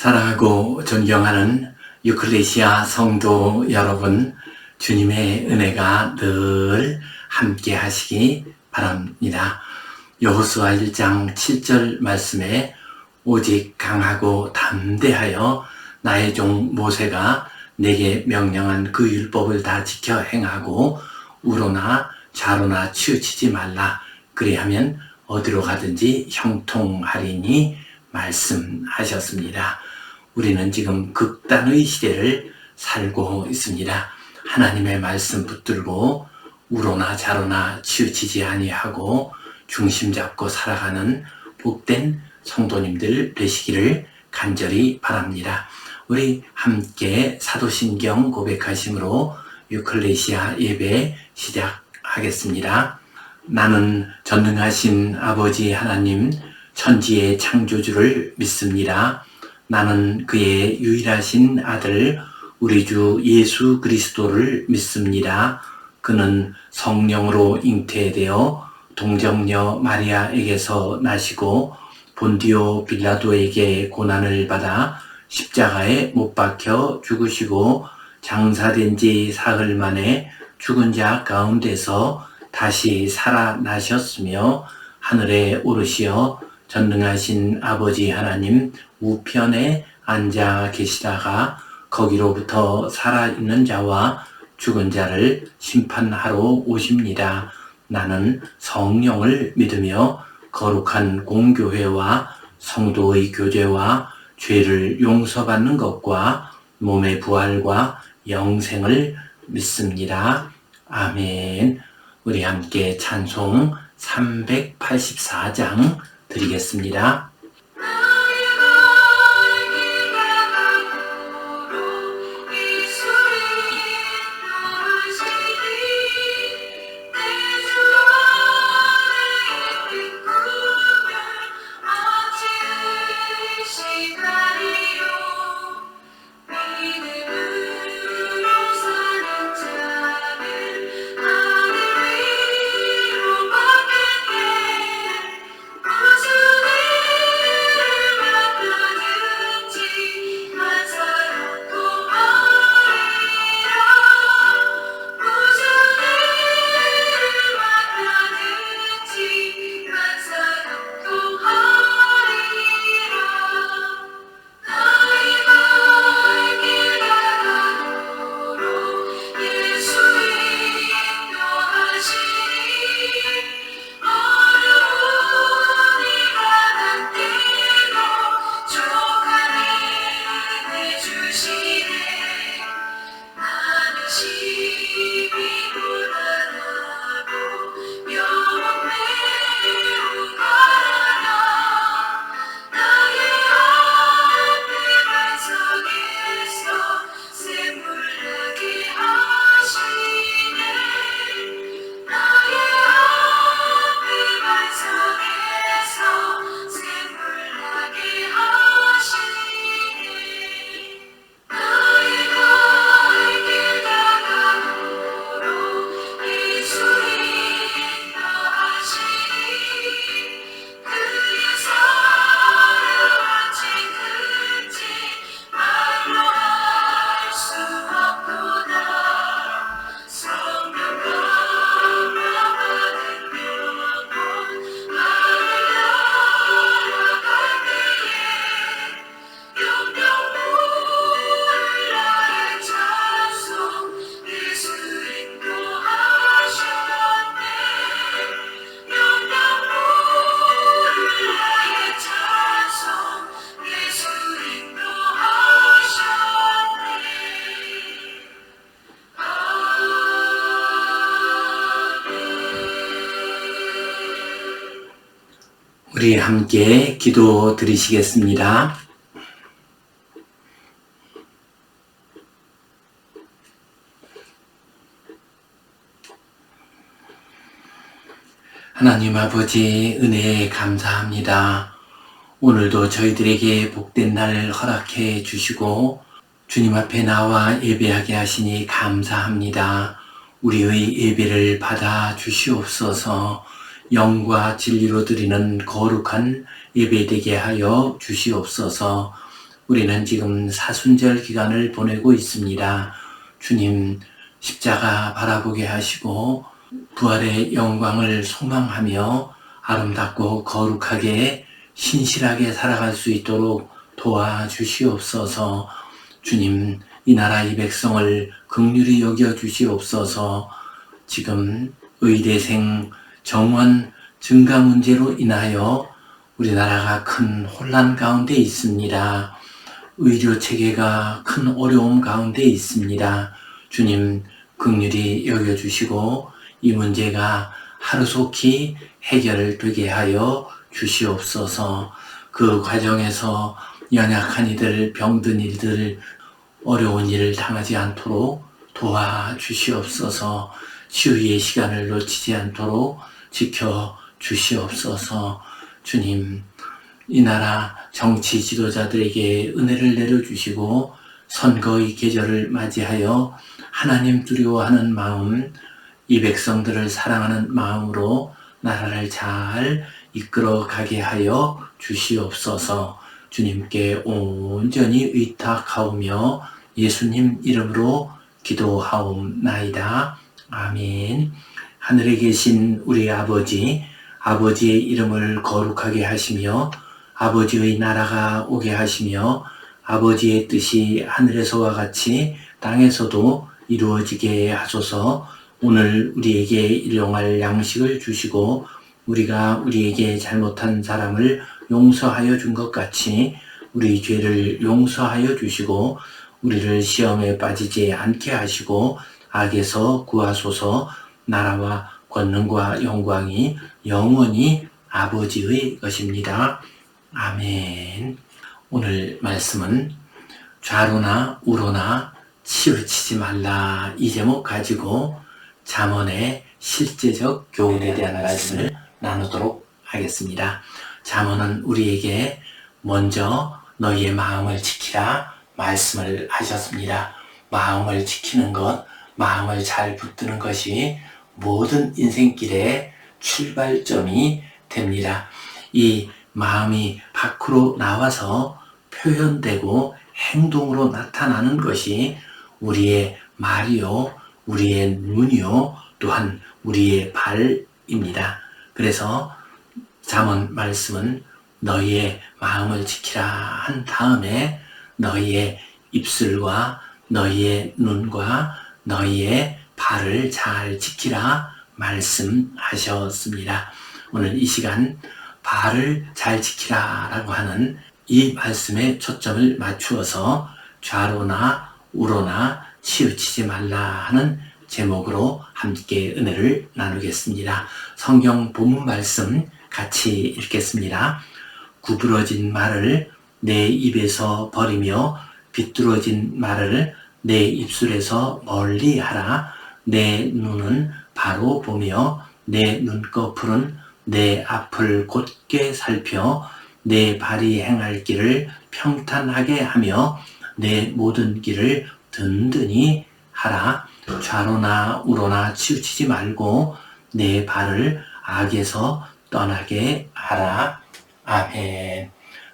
사랑하고 존경하는 유클레시아 성도 여러분, 주님의 은혜가 늘 함께 하시기 바랍니다. 여호수아 1장 7절 말씀에 오직 강하고 담대하여 나의 종 모세가 내게 명령한 그 율법을 다 지켜 행하고 우로나 좌로나 치우치지 말라. 그리하면 어디로 가든지 형통하리니 말씀하셨습니다. 우리는 지금 극단의 시대를 살고 있습니다. 하나님의 말씀 붙들고 우로나 좌로나 치우치지 아니하고 중심 잡고 살아가는 복된 성도님들 되시기를 간절히 바랍니다. 우리 함께 사도신경 고백하심으로 유클레시아 예배 시작하겠습니다. 나는 전능하신 아버지 하나님 천지의 창조주를 믿습니다. 나는 그의 유일하신 아들 우리 주 예수 그리스도를 믿습니다. 그는 성령으로 잉태되어 동정녀 마리아에게서 나시고 본디오 빌라도에게 고난을 받아 십자가에 못 박혀 죽으시고 장사된 지 사흘 만에 죽은 자 가운데서 다시 살아나셨으며 하늘에 오르시어 전능하신 아버지 하나님 우편에 앉아 계시다가 거기로부터 살아있는 자와 죽은 자를 심판하러 오십니다. 나는 성령을 믿으며 거룩한 공교회와 성도의 교제와 죄를 용서받는 것과 몸의 부활과 영생을 믿습니다. 아멘. 우리 함께 찬송 384장 드리겠습니다. 우리 함께 기도 드리시겠습니다. 하나님 아버지 은혜에 감사합니다. 오늘도 저희들에게 복된 날 허락해 주시고 주님 앞에 나와 예배하게 하시니 감사합니다. 우리의 예배를 받아 주시옵소서. 영과 진리로 드리는 거룩한 예배되게 하여 주시옵소서. 우리는 지금 사순절 기간을 보내고 있습니다. 주님 십자가 바라보게 하시고 부활의 영광을 소망하며 아름답고 거룩하게 신실하게 살아갈 수 있도록 도와주시옵소서. 주님, 이 나라 이 백성을 긍휼히 여겨주시옵소서. 지금 의대생 정원 증가 문제로 인하여 우리나라가 큰 혼란 가운데 있습니다. 의료 체계가 큰 어려움 가운데 있습니다. 주님, 긍휼히 여겨주시고 이 문제가 하루속히 해결되게 하여 주시옵소서. 그 과정에서 연약한 이들, 병든 이들, 어려운 일을 당하지 않도록 도와주시옵소서. 치유의 시간을 놓치지 않도록 지켜주시옵소서. 주님, 이 나라 정치 지도자들에게 은혜를 내려주시고 선거의 계절을 맞이하여 하나님 두려워하는 마음, 이 백성들을 사랑하는 마음으로 나라를 잘 이끌어 가게 하여 주시옵소서. 주님께 온전히 의탁하오며 예수님 이름으로 기도하옵나이다. 아멘. 하늘에 계신 우리 아버지, 아버지의 이름을 거룩하게 하시며 아버지의 나라가 오게 하시며 아버지의 뜻이 하늘에서와 같이 땅에서도 이루어지게 하소서. 오늘 우리에게 일용할 양식을 주시고 우리가 우리에게 잘못한 사람을 용서하여 준 것 같이 우리 죄를 용서하여 주시고 우리를 시험에 빠지지 않게 하시고 악에서 구하소서. 나라와 권능과 영광이 영원히 아버지의 것입니다. 아멘. 오늘 말씀은 좌로나 우로나 치우치지 말라, 이 제목 가지고 잠언의 실제적 교훈에 대한 말씀을 나누도록 하겠습니다. 잠언은 우리에게 먼저 너희의 마음을 지키라 말씀을 하셨습니다. 마음을 지키는 것, 마음을 잘 붙드는 것이 모든 인생길의 출발점이 됩니다. 이 마음이 밖으로 나와서 표현되고 행동으로 나타나는 것이 우리의 말이요, 우리의 눈이요, 또한 우리의 발입니다. 그래서 잠언 말씀은 너희의 마음을 지키라 한 다음에 너희의 입술과 너희의 눈과 너희의 발을 잘 지키라 말씀하셨습니다. 오늘 이 시간 발을 잘 지키라 라고 하는 이 말씀에 초점을 맞추어서 좌로나 우로나 치우치지 말라 하는 제목으로 함께 은혜를 나누겠습니다. 성경 본문 말씀 같이 읽겠습니다. 구부러진 말을 내 입에서 버리며 비뚤어진 말을 내 입술에서 멀리 하라. 내 눈은 바로 보며 내 눈꺼풀은 내 앞을 곧게 살펴 내 발이 행할 길을 평탄하게 하며 내 모든 길을 든든히 하라. 좌로나 우로나 치우치지 말고 내 발을 악에서 떠나게 하라. 아멘.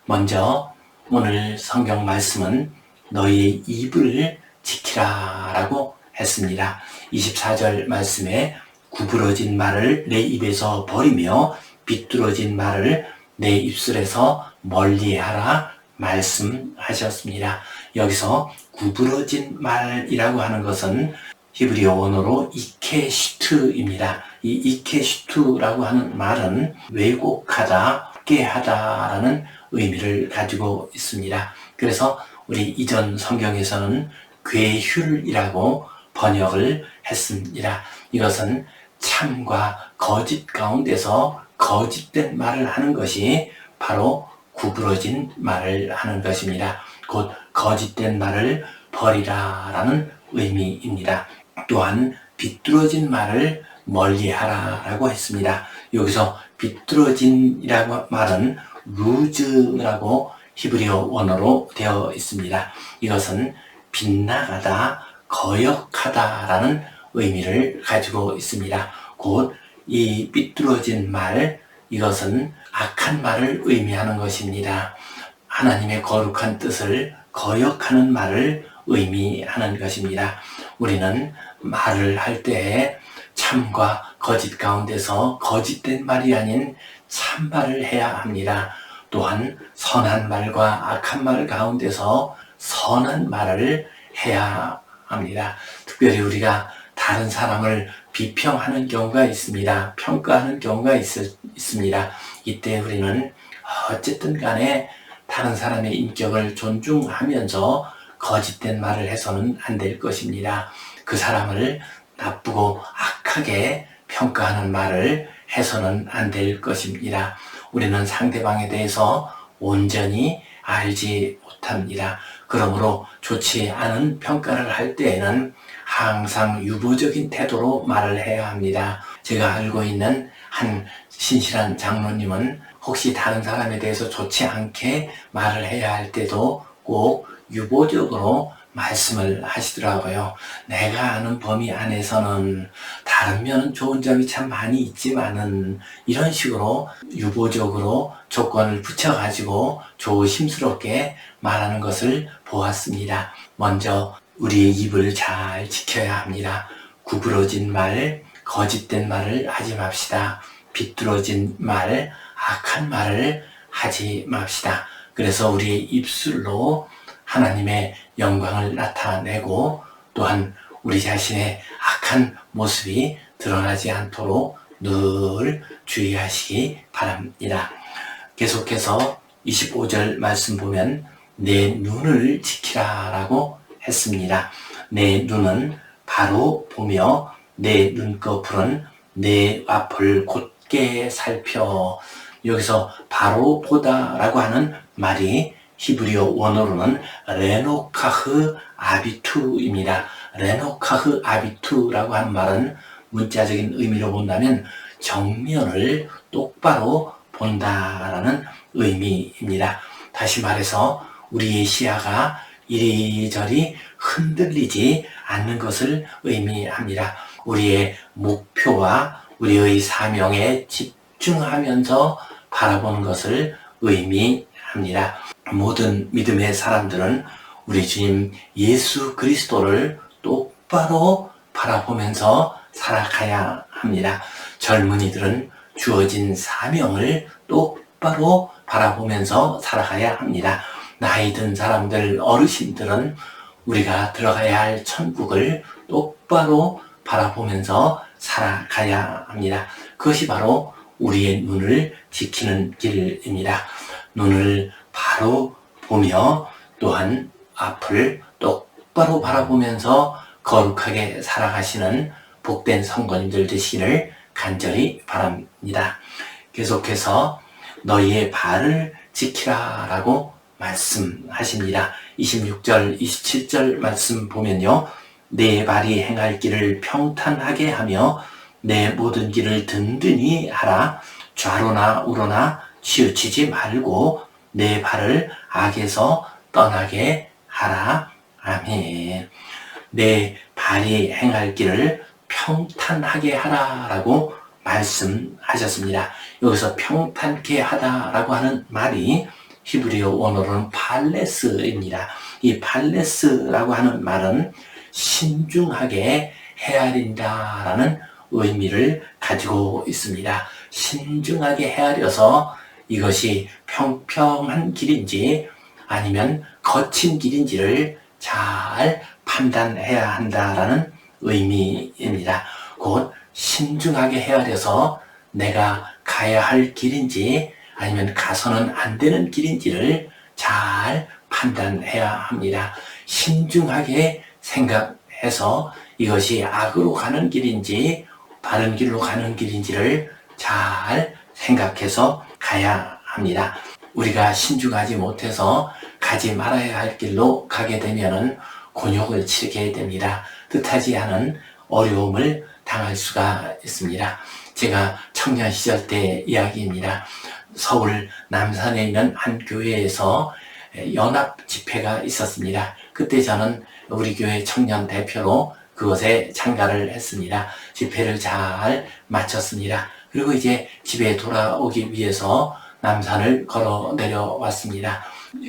먼저 오늘 성경 말씀은 너희의 입을 지키라 라고 했습니다. 24절 말씀에 구부러진 말을 내 입에서 버리며 비뚤어진 말을 내 입술에서 멀리하라 말씀하셨습니다. 여기서 구부러진 말이라고 하는 것은 히브리어 원어로 이케시트입니다. 이 이케시트라고 하는 말은 왜곡하다, 깨하다라는 의미를 가지고 있습니다. 그래서 우리 이전 성경에서는 괴휼이라고 번역을 했습니다. 이것은 참과 거짓 가운데서 거짓된 말을 하는 것이 바로 구부러진 말을 하는 것입니다. 곧 거짓된 말을 버리라라는 의미입니다. 또한 비뚤어진 말을 멀리하라라고 했습니다. 여기서 비뚤어진이라고 말은 루즈라고 히브리어 원어로 되어 있습니다. 이것은 빗나가다, 거역하다라는 의미를 가지고 있습니다. 곧 이 삐뚤어진 말, 이것은 악한 말을 의미하는 것입니다. 하나님의 거룩한 뜻을 거역하는 말을 의미하는 것입니다. 우리는 말을 할 때에 참과 거짓 가운데서 거짓된 말이 아닌 참말을 해야 합니다. 또한 선한 말과 악한 말 가운데서 선한 말을 해야 합니다. 특별히 우리가 다른 사람을 비평하는 경우가 있습니다. 평가하는 경우가 있습니다. 이때 우리는 어쨌든 간에 다른 사람의 인격을 존중하면서 거짓된 말을 해서는 안 될 것입니다. 그 사람을 나쁘고 악하게 평가하는 말을 해서는 안 될 것입니다. 우리는 상대방에 대해서 온전히 알지 못합니다. 그러므로 좋지 않은 평가를 할 때에는 항상 유보적인 태도로 말을 해야 합니다. 제가 알고 있는 한 신실한 장로님은 혹시 다른 사람에 대해서 좋지 않게 말을 해야 할 때도 꼭 유보적으로 말씀을 하시더라고요. 내가 아는 범위 안에서는 다른 면은 좋은 점이 참 많이 있지만은 이런 식으로 유보적으로 조건을 붙여가지고 조심스럽게 말하는 것을 보았습니다. 먼저 우리의 입을 잘 지켜야 합니다. 구부러진 말, 거짓된 말을 하지 맙시다. 비뚤어진 말, 악한 말을 하지 맙시다. 그래서 우리의 입술로 하나님의 영광을 나타내고 또한 우리 자신의 악한 모습이 드러나지 않도록 늘 주의하시기 바랍니다. 계속해서 25절 말씀 보면 내 눈을 지키라 라고 했습니다. 내 눈은 바로 보며 내 눈꺼풀은 내 앞을 곧게 살펴. 여기서 바로 보다 라고 하는 말이 히브리어 원어로는 레노카흐 아비투입니다. 레노카흐 아비투라고 하는 말은 문자적인 의미로 본다면 정면을 똑바로 본다라는 의미입니다. 다시 말해서 우리의 시야가 이리저리 흔들리지 않는 것을 의미합니다. 우리의 목표와 우리의 사명에 집중하면서 바라보는 것을 의미합니다. 모든 믿음의 사람들은 우리 주님 예수 그리스도를 똑바로 바라보면서 살아가야 합니다. 젊은이들은 주어진 사명을 똑바로 바라보면서 살아가야 합니다. 나이 든 사람들, 어르신들은 우리가 들어가야 할 천국을 똑바로 바라보면서 살아가야 합니다. 그것이 바로 우리의 눈을 지키는 길입니다. 눈을 바로 보며 또한 앞을 똑바로 바라보면서 거룩하게 살아가시는 복된 성도님들 되시기를 간절히 바랍니다. 계속해서 너희의 발을 지키라 라고 말씀하십니다. 26절, 27절 말씀 보면요. 내 발이 행할 길을 평탄하게 하며 내 모든 길을 든든히 하라. 좌로나 우로나 치우치지 말고 내 발을 악에서 떠나게 하라. 아멘. 내 발이 행할 길을 평탄하게 하라라고 말씀하셨습니다. 여기서 평탄케 하다라고 하는 말이 히브리어 원어로는 팔레스입니다. 이 팔레스라고 하는 말은 신중하게 헤아린다라는 의미를 가지고 있습니다. 신중하게 헤아려서 이것이 평평한 길인지 아니면 거친 길인지를 잘 판단해야 한다라는 의미입니다. 곧 신중하게 헤아려서 내가 가야 할 길인지 아니면 가서는 안 되는 길인지를 잘 판단해야 합니다. 신중하게 생각해서 이것이 악으로 가는 길인지 바른 길로 가는 길인지를 잘 생각해서 가야 합니다. 우리가 신중하지 못해서 가지 말아야 할 길로 가게 되면은 곤욕을 치르게 됩니다. 뜻하지 않은 어려움을 당할 수가 있습니다. 제가 청년 시절 때 이야기입니다. 서울 남산에 있는 한 교회에서 연합 집회가 있었습니다. 그때 저는 우리 교회 청년 대표로 그것에 참가를 했습니다. 집회를 잘 마쳤습니다. 그리고 이제 집에 돌아오기 위해서 남산을 걸어 내려왔습니다.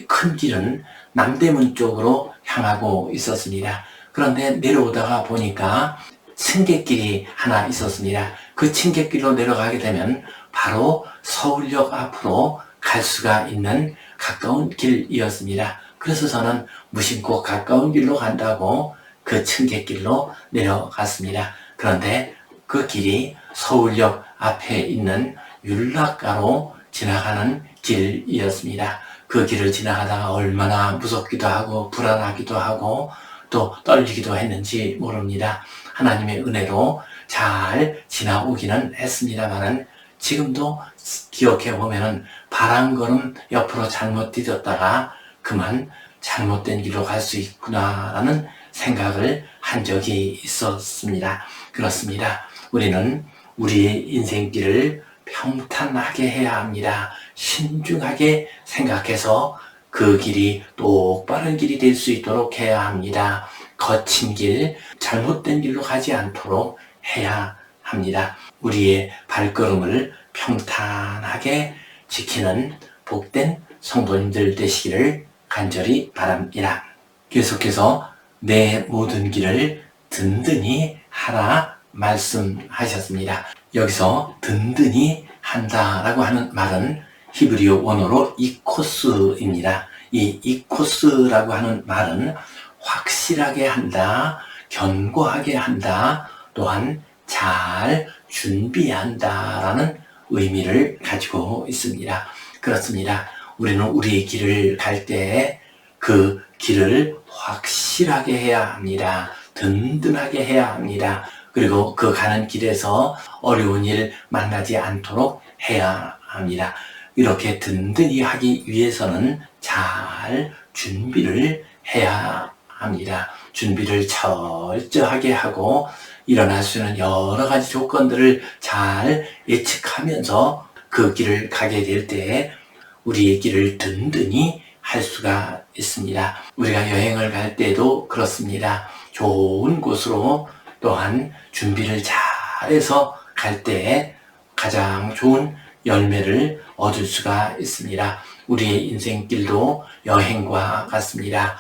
큰 길은 남대문 쪽으로 향하고 있었습니다. 그런데 내려오다가 보니까 층계길이 하나 있었습니다. 그 층계길로 내려가게 되면 바로 서울역 앞으로 갈 수가 있는 가까운 길이었습니다. 그래서 저는 무심코 가까운 길로 간다고 그 층계길로 내려갔습니다. 그런데 그 길이 서울역 앞에 있는 윤락가로 지나가는 길이었습니다. 그 길을 지나가다가 얼마나 무섭기도 하고 불안하기도 하고 또 떨리기도 했는지 모릅니다. 하나님의 은혜로 잘 지나오기는 했습니다만은 지금도 기억해 보면은 바람걸음 옆으로 잘못 디뎠다가 그만 잘못된 길로 갈 수 있구나라는 생각을 한 적이 있었습니다. 그렇습니다. 우리는 우리의 인생길을 평탄하게 해야 합니다. 신중하게 생각해서 그 길이 똑바른 길이 될 수 있도록 해야 합니다. 거친 길, 잘못된 길로 가지 않도록 해야 합니다. 우리의 발걸음을 평탄하게 지키는 복된 성도님들 되시기를 간절히 바랍니다. 계속해서 내 모든 길을 든든히 하라 말씀하셨습니다. 여기서 든든히 한다라고 하는 말은 히브리어 원어로 이코스입니다. 이 이코스라고 하는 말은 확실하게 한다, 견고하게 한다, 또한 잘 준비한다라는 의미를 가지고 있습니다. 그렇습니다. 우리는 우리의 길을 갈 때 그 길을 확실하게 해야 합니다. 든든하게 해야 합니다. 그리고 그 가는 길에서 어려운 일 만나지 않도록 해야 합니다. 이렇게 든든히 하기 위해서는 잘 준비를 해야 합니다. 준비를 철저하게 하고 일어날 수 있는 여러 가지 조건들을 잘 예측하면서 그 길을 가게 될 때 우리의 길을 든든히 할 수가 있습니다. 우리가 여행을 갈 때도 그렇습니다. 좋은 곳으로 또한 준비를 잘해서 갈 때 가장 좋은 열매를 얻을 수가 있습니다. 우리의 인생길도 여행과 같습니다.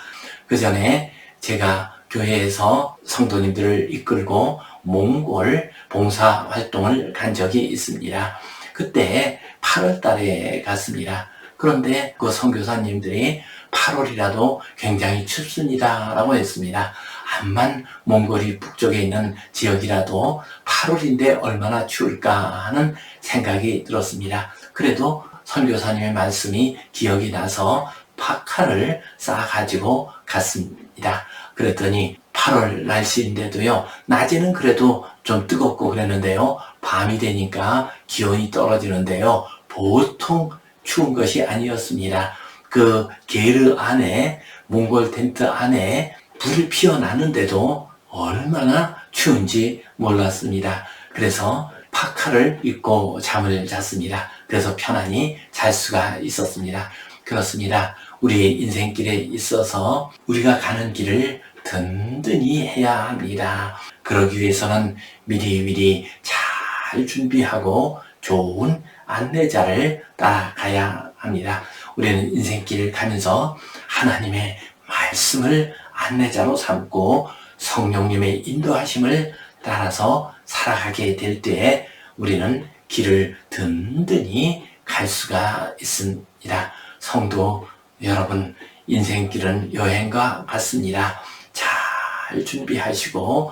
그 전에 제가 교회에서 성도님들을 이끌고 몽골 봉사활동을 간 적이 있습니다. 그때 8월 달에 갔습니다. 그런데 그 선교사님들이 8월이라도 굉장히 춥습니다 라고 했습니다. 암만 몽골이 북쪽에 있는 지역이라도 8월인데 얼마나 추울까 하는 생각이 들었습니다. 그래도 선교사님의 말씀이 기억이 나서 파카를 싸가지고 갔습니다. 그랬더니 8월 날씨인데도요, 낮에는 그래도 좀 뜨겁고 그랬는데요, 밤이 되니까 기온이 떨어지는데요, 보통 추운 것이 아니었습니다. 그 게르 안에, 몽골 텐트 안에 불이 피어나는데도 얼마나 추운지 몰랐습니다. 그래서 파카를 입고 잠을 잤습니다. 그래서 편안히 잘 수가 있었습니다. 그렇습니다. 우리의 인생길에 있어서 우리가 가는 길을 든든히 해야 합니다. 그러기 위해서는 미리미리 잘 준비하고 좋은 안내자를 따라가야 합니다. 우리는 인생길을 가면서 하나님의 말씀을 안내자로 삼고 성령님의 인도하심을 따라서 살아가게 될 때 우리는 길을 든든히 갈 수가 있습니다. 성도 여러분, 인생길은 여행과 같습니다. 잘 준비하시고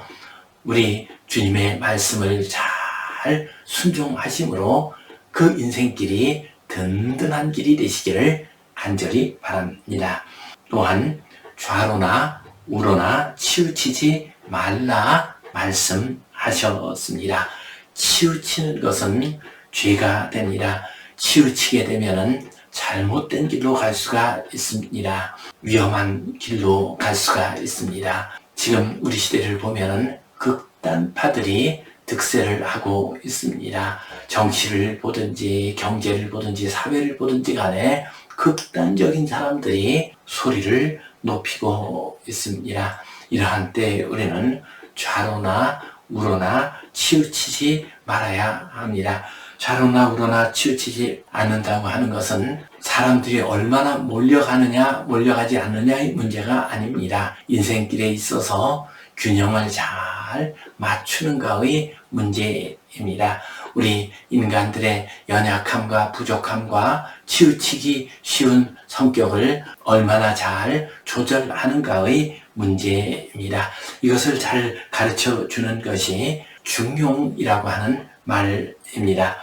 우리 주님의 말씀을 잘 순종하심으로 그 인생길이 든든한 길이 되시기를 간절히 바랍니다. 또한 좌로나 우로나 치우치지 말라 말씀하셨습니다. 치우치는 것은 죄가 됩니다. 치우치게 되면은 잘못된 길로 갈 수가 있습니다. 위험한 길로 갈 수가 있습니다. 지금 우리 시대를 보면은 극단파들이 득세를 하고 있습니다. 정치를 보든지 경제를 보든지 사회를 보든지 간에 극단적인 사람들이 소리를 높이고 있습니다. 이러한 때 우리는 좌로나 우로나 치우치지 말아야 합니다. 좌로나 우로나 치우치지 않는다고 하는 것은 사람들이 얼마나 몰려가느냐 몰려가지 않느냐의 문제가 아닙니다. 인생길에 있어서 균형을 잘 맞추는 것의 문제입니다. 우리 인간들의 연약함과 부족함과 치우치기 쉬운 성격을 얼마나 잘 조절하는가의 문제입니다. 이것을 잘 가르쳐 주는 것이 중용이라고 하는 말입니다.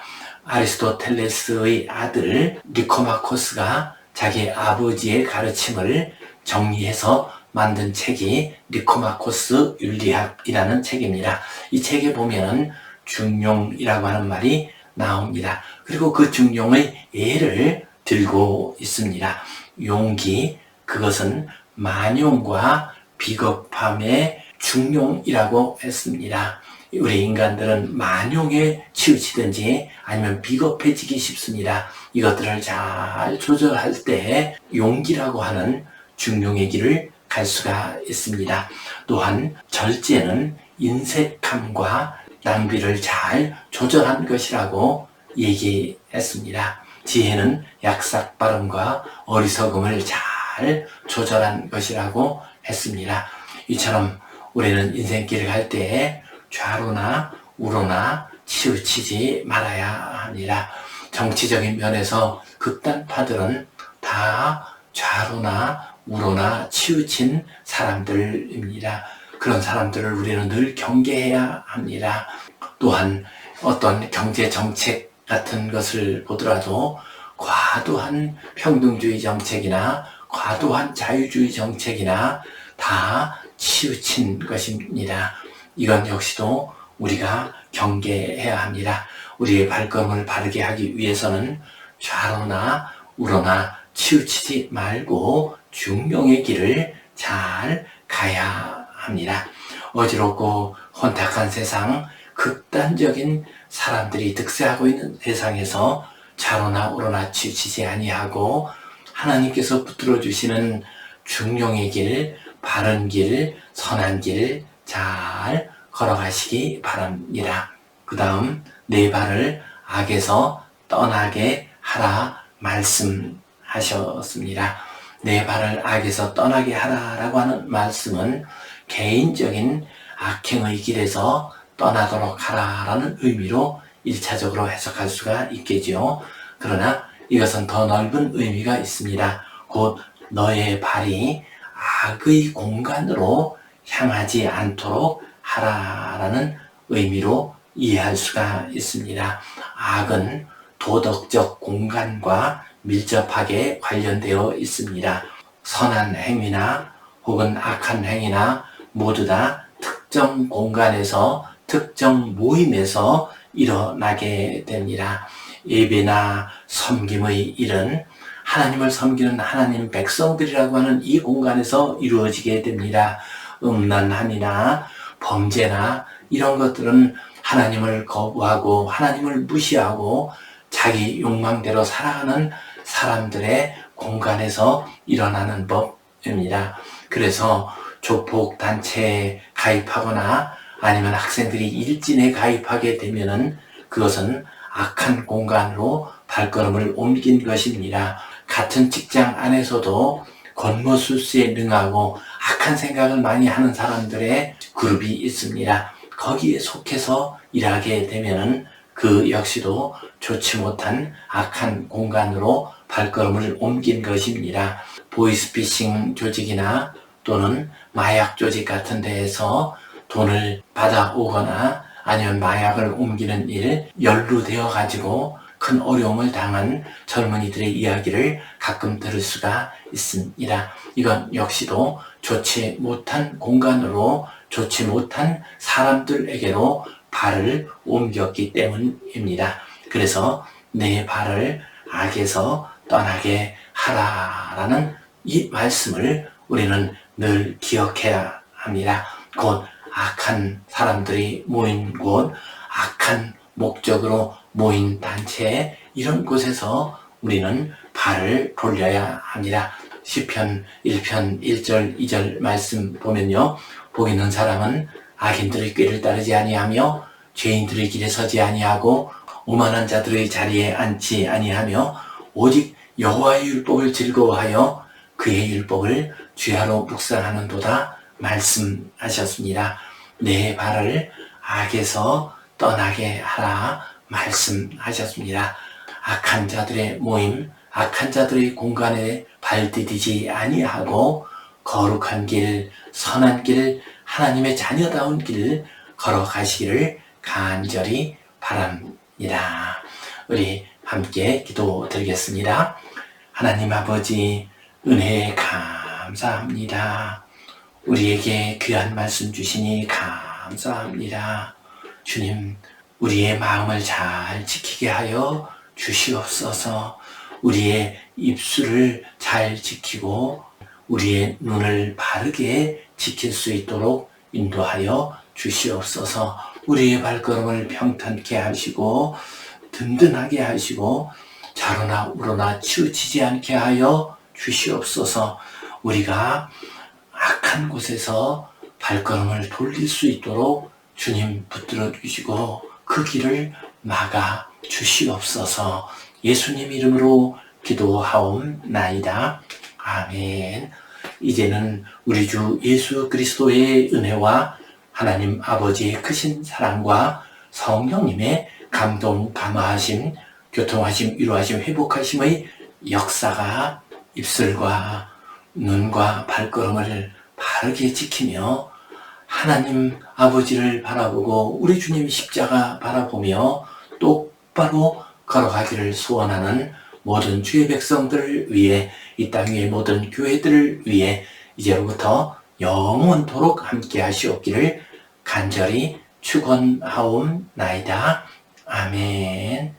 아리스토텔레스의 아들 니코마코스가 자기 아버지의 가르침을 정리해서 만든 책이 니코마코스 윤리학이라는 책입니다. 이 책에 보면 중용이라고 하는 말이 나옵니다. 그리고 그 중용의 예를 들고 있습니다. 용기, 그것은 만용과 비겁함의 중용이라고 했습니다. 우리 인간들은 만용에 치우치든지 아니면 비겁해지기 쉽습니다. 이것들을 잘 조절할 때 용기라고 하는 중용의 길을 갈 수가 있습니다. 또한 절제는 인색함과 낭비를 잘 조절한 것이라고 얘기했습니다. 지혜는 약삭빠름과 어리석음을 잘 조절한 것이라고 했습니다. 이처럼 우리는 인생길을 갈 때 좌로나 우로나 치우치지 말아야 합니다. 정치적인 면에서 극단파들은 다 좌로나 우로나 치우친 사람들입니다. 그런 사람들을 우리는 늘 경계해야 합니다. 또한 어떤 경제 정책 같은 것을 보더라도 과도한 평등주의 정책이나 과도한 자유주의 정책이나 다 치우친 것입니다. 이건 역시도 우리가 경계해야 합니다. 우리의 발걸음을 바르게 하기 위해서는 좌로나 우로나 치우치지 말고 중용의 길을 잘 가야 합니다. 어지럽고 혼탁한 세상, 극단적인 사람들이 득세하고 있는 세상에서 좌로나 우로나 치우치지 아니하고 하나님께서 붙들어 주시는 중용의 길, 바른 길, 선한 길 잘 걸어가시기 바랍니다. 그 다음 내 발을 악에서 떠나게 하라 말씀하셨습니다. 내 발을 악에서 떠나게 하라라고 하는 말씀은 개인적인 악행의 길에서 떠나도록 하라라는 의미로 1차적으로 해석할 수가 있겠죠. 그러나 이것은 더 넓은 의미가 있습니다. 곧 너의 발이 악의 공간으로 향하지 않도록 하라라는 의미로 이해할 수가 있습니다. 악은 도덕적 공간과 밀접하게 관련되어 있습니다. 선한 행위나 혹은 악한 행위나 모두 다 특정 공간에서 특정 모임에서 일어나게 됩니다. 예배나 섬김의 일은 하나님을 섬기는 하나님 백성들이라고 하는 이 공간에서 이루어지게 됩니다. 음란함이나 범죄나 이런 것들은 하나님을 거부하고 하나님을 무시하고 자기 욕망대로 살아가는 사람들의 공간에서 일어나는 법입니다. 그래서 조폭 단체에 가입하거나 아니면 학생들이 일진에 가입하게 되면은 그것은 악한 공간으로 발걸음을 옮긴 것입니다. 같은 직장 안에서도 권모술수에 능하고 악한 생각을 많이 하는 사람들의 그룹이 있습니다. 거기에 속해서 일하게 되면은 그 역시도 좋지 못한 악한 공간으로 발걸음을 옮긴 것입니다. 보이스피싱 조직이나 또는 마약 조직 같은 데에서 돈을 받아오거나 아니면 마약을 옮기는 일, 연루되어 가지고 큰 어려움을 당한 젊은이들의 이야기를 가끔 들을 수가 있습니다. 이건 역시도 좋지 못한 공간으로 좋지 못한 사람들에게로 발을 옮겼기 때문입니다. 그래서 내 발을 악에서 떠나게 하라라는 이 말씀을 우리는 늘 기억해야 합니다. 곧 악한 사람들이 모인 곳, 악한 목적으로 모인 단체, 이런 곳에서 우리는 발을 돌려야 합니다. 시편 1편 1절 2절 말씀 보면요, 복 있는 사람은 악인들의 꾀를 따르지 아니하며 죄인들의 길에 서지 아니하고 오만한 자들의 자리에 앉지 아니하며 오직 여호와의 율법을 즐거워하여 그의 율법을 주야로 묵상하는도다 말씀하셨습니다. 내 발을 악에서 떠나게 하라 말씀하셨습니다. 악한 자들의 모임, 악한 자들의 공간에 발디디지 아니하고 거룩한 길, 선한 길, 하나님의 자녀다운 길 걸어가시기를 간절히 바랍니다. 우리 함께 기도드리겠습니다. 하나님 아버지, 은혜에 감사합니다. 우리에게 귀한 말씀 주시니 감사합니다. 주님, 우리의 마음을 잘 지키게 하여 주시옵소서. 우리의 입술을 잘 지키고 우리의 눈을 바르게 지킬 수 있도록 인도하여 주시옵소서. 우리의 발걸음을 평탄케 하시고 든든하게 하시고 좌로나 우로나 치우치지 않게 하여 주시옵소서. 우리가 악한 곳에서 발걸음을 돌릴 수 있도록 주님 붙들어 주시고 그 길을 막아 주시옵소서. 예수님 이름으로 기도하옵나이다. 아멘. 이제는 우리 주 예수 그리스도의 은혜와 하나님 아버지의 크신 사랑과 성령님의 감동, 감화하심, 교통하심, 위로하심, 회복하심의 역사가 입술과 눈과 발걸음을 바르게 지키며 하나님 아버지를 바라보고 우리 주님 십자가 바라보며 똑바로 걸어가기를 소원하는 모든 주의 백성들을 위해, 이 땅 위의 모든 교회들을 위해 이제로부터 영원토록 함께 하시옵기를 간절히 축원하옵나이다. 아멘.